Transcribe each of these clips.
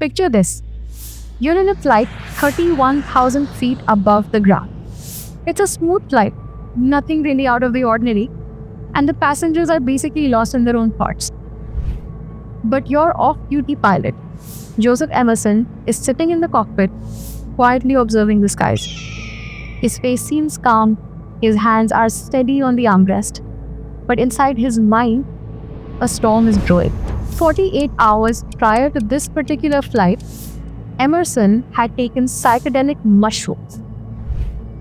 Picture this. You're in a flight 31,000 feet above the ground. It's a smooth flight, nothing really out of the ordinary, and the passengers are basically lost in their own thoughts. But your off-duty pilot, Joseph Emerson, is sitting in the cockpit, quietly observing the skies. His face seems calm, his hands are steady on the armrest, but inside his mind, a storm is brewing. 48 hours prior to this particular flight, Emerson had taken psychedelic mushrooms.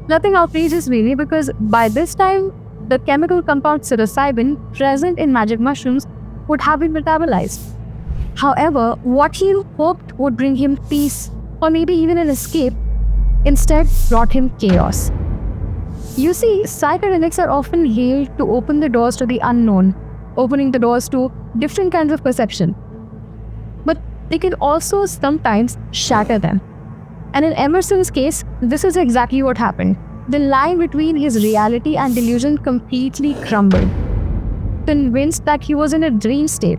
Nothing outrageous really, because by this time, the chemical compound psilocybin present in magic mushrooms would have been metabolized. However, what he hoped would bring him peace or maybe even an escape instead brought him chaos. You see, psychedelics are often hailed to open the doors to the unknown, opening the doors to different kinds of perception. But they can also sometimes shatter them. And in Emerson's case, this is exactly what happened. The line between his reality and delusion completely crumbled. Convinced that he was in a dream state,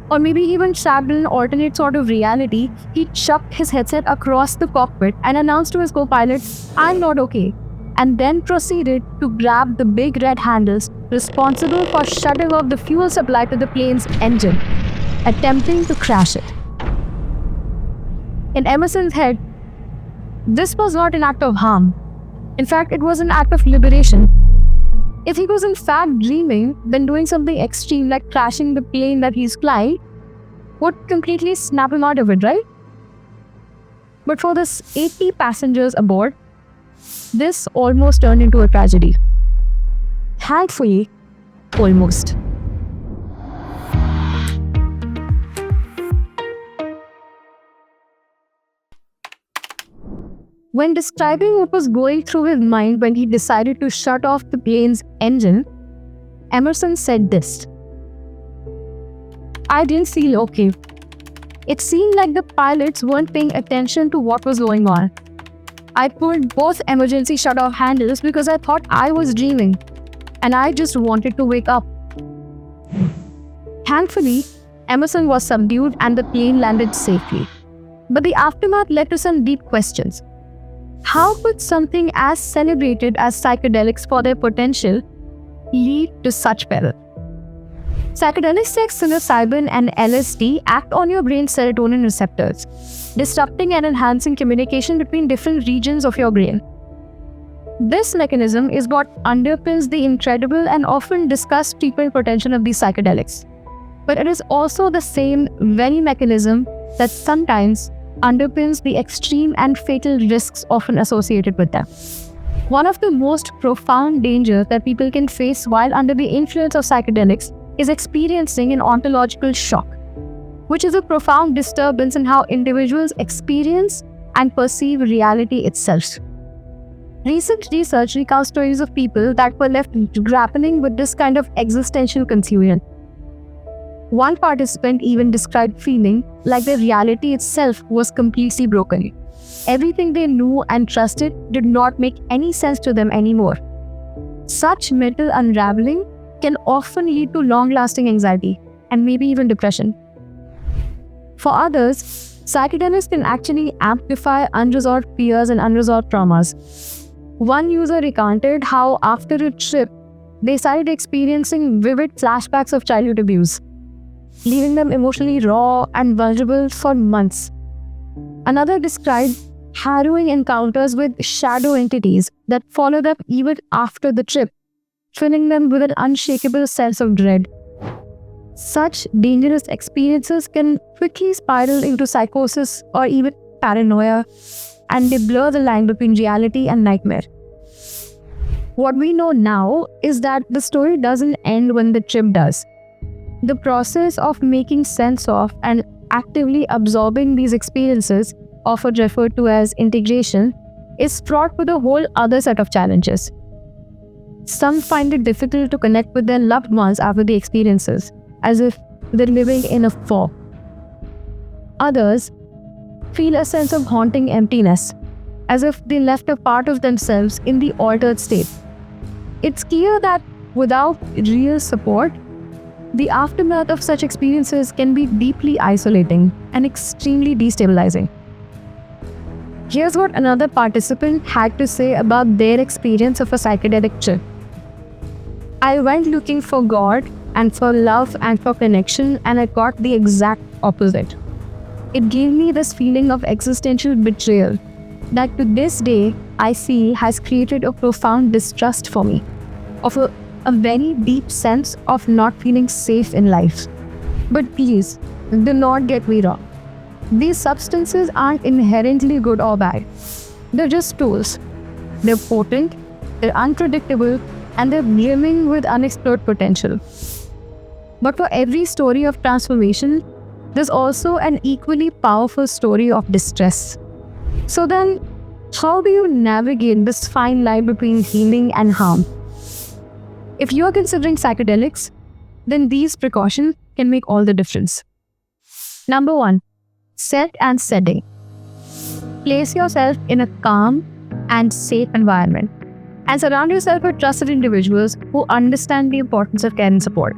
or maybe even trapped in an alternate sort of reality, he chucked his headset across the cockpit and announced to his co-pilot, "I'm not okay," and then proceeded to grab the big red handles responsible for shutting off the fuel supply to the plane's engine, attempting to crash it. In Emerson's head, this was not an act of harm. In fact, it was an act of liberation. If he was in fact dreaming, then doing something extreme like crashing the plane that he's flying would completely snap him out of it, right? But for the 80 passengers aboard, this almost turned into a tragedy. Thankfully, almost. When describing what was going through his mind when he decided to shut off the plane's engine, Emerson said this: "I didn't feel okay. It seemed like the pilots weren't paying attention to what was going on. I pulled both emergency shut-off handles because I thought I was dreaming, and I just wanted to wake up." Thankfully, Emerson was subdued and the plane landed safely. But the aftermath led to some deep questions. How could something as celebrated as psychedelics for their potential lead to such peril? Psychedelics like psilocybin and LSD act on your brain's serotonin receptors, disrupting and enhancing communication between different regions of your brain. This mechanism is what underpins the incredible and often discussed treatment potential of these psychedelics. But it is also the same very mechanism that sometimes underpins the extreme and fatal risks often associated with them. One of the most profound dangers that people can face while under the influence of psychedelics is experiencing an ontological shock, which is a profound disturbance in how individuals experience and perceive reality itself. Recent research recounts stories of people that were left grappling with this kind of existential confusion. One participant even described feeling like their reality itself was completely broken. Everything they knew and trusted did not make any sense to them anymore. Such mental unraveling can often lead to long-lasting anxiety and maybe even depression. For others, psychedelics can actually amplify unresolved fears and unresolved traumas. One user recounted how after a trip, they started experiencing vivid flashbacks of childhood abuse, leaving them emotionally raw and vulnerable for months. Another described harrowing encounters with shadow entities that followed them even after the trip, filling them with an unshakable sense of dread. Such dangerous experiences can quickly spiral into psychosis or even paranoia, and they blur the line between reality and nightmare. What we know now is that the story doesn't end when the trip does. The process of making sense of and actively absorbing these experiences, often referred to as integration, is fraught with a whole other set of challenges. Some find it difficult to connect with their loved ones after the experiences, as if they're living in a fog. Others feel a sense of haunting emptiness, as if they left a part of themselves in the altered state. It's clear that without real support, The aftermath of such experiences can be deeply isolating and extremely destabilizing. Here's what another participant had to say about their experience of a psychedelic trip. I went looking for God and for love and for connection, and I got the exact opposite. It gave me this feeling of existential betrayal that to this day I feel has created a profound distrust for me, of a very deep sense of not feeling safe in life. But please, do not get me wrong. These substances aren't inherently good or bad. They're just tools. They're potent, they're unpredictable, and they're brimming with unexplored potential. But for every story of transformation, there's also an equally powerful story of distress. So then, how do you navigate this fine line between healing and harm? If you are considering psychedelics, then these precautions can make all the difference. Number 1, set and setting. Place yourself in a calm and safe environment and surround yourself with trusted individuals who understand the importance of care and support.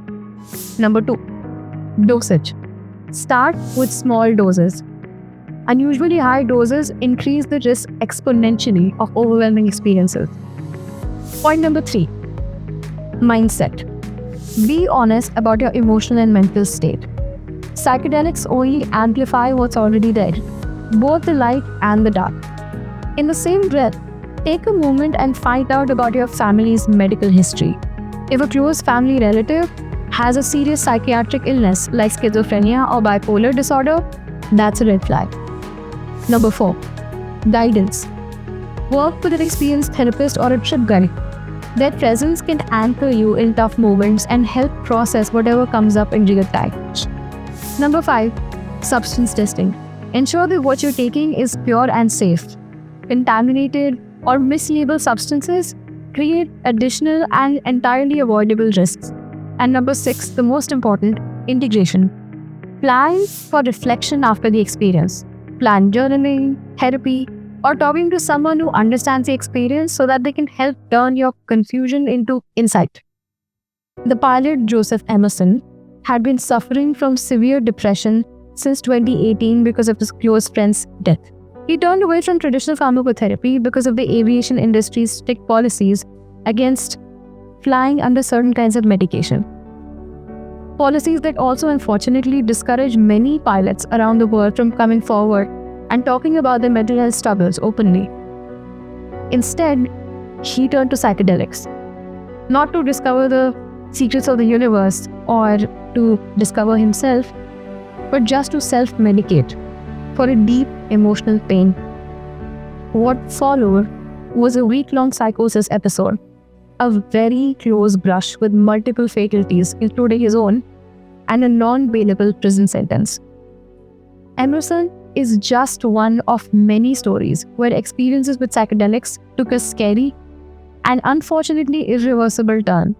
Number 2, dosage. Start with small doses. Unusually high doses increase the risk exponentially of overwhelming experiences. Point number 3, mindset. Be honest about your emotional and mental state. Psychedelics only amplify what's already there, both the light and the dark. In the same breath, take a moment and find out about your family's medical history. If a close family relative has a serious psychiatric illness like schizophrenia or bipolar disorder, that's a red flag. Number 4, guidance. Work with an experienced therapist or a trip guide. Their presence can anchor you in tough moments and help process whatever comes up in real time. Number 5, substance testing. Ensure that what you're taking is pure and safe. Contaminated or mislabeled substances create additional and entirely avoidable risks. And number 6, the most important, integration. Plan for reflection after the experience. Plan journaling, therapy, or talking to someone who understands the experience so that they can help turn your confusion into insight. The pilot Joseph Emerson had been suffering from severe depression since 2018 because of his close friend's death. He turned away from traditional pharmacotherapy because of the aviation industry's strict policies against flying under certain kinds of medication. Policies that also unfortunately discourage many pilots around the world from coming forward and talking about their mental health struggles openly. Instead, he turned to psychedelics, not to discover the secrets of the universe or to discover himself, but just to self-medicate for a deep emotional pain. What followed was a week-long psychosis episode, a very close brush with multiple fatalities, including his own, and a non-bailable prison sentence. Emerson is just one of many stories where experiences with psychedelics took a scary and unfortunately irreversible turn,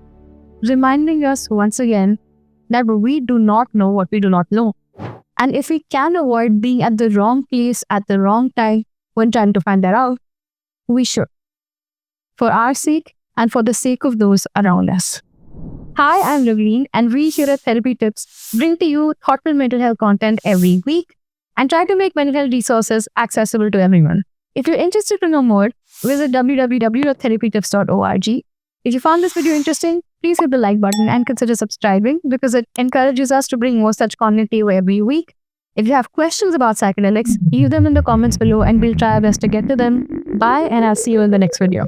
reminding us once again that we do not know what we do not know. And if we can avoid being at the wrong place at the wrong time when trying to find that out, we should. For our sake and for the sake of those around us. Hi, I'm Raveen, and we here at Therapy Tips bring to you thoughtful mental health content every week and try to make mental health resources accessible to everyone. If you're interested to know more, visit www.therapytips.org. If you found this video interesting, please hit the like button and consider subscribing because it encourages us to bring more such content to you every week. If you have questions about psychedelics, leave them in the comments below and we'll try our best to get to them. Bye, and I'll see you in the next video.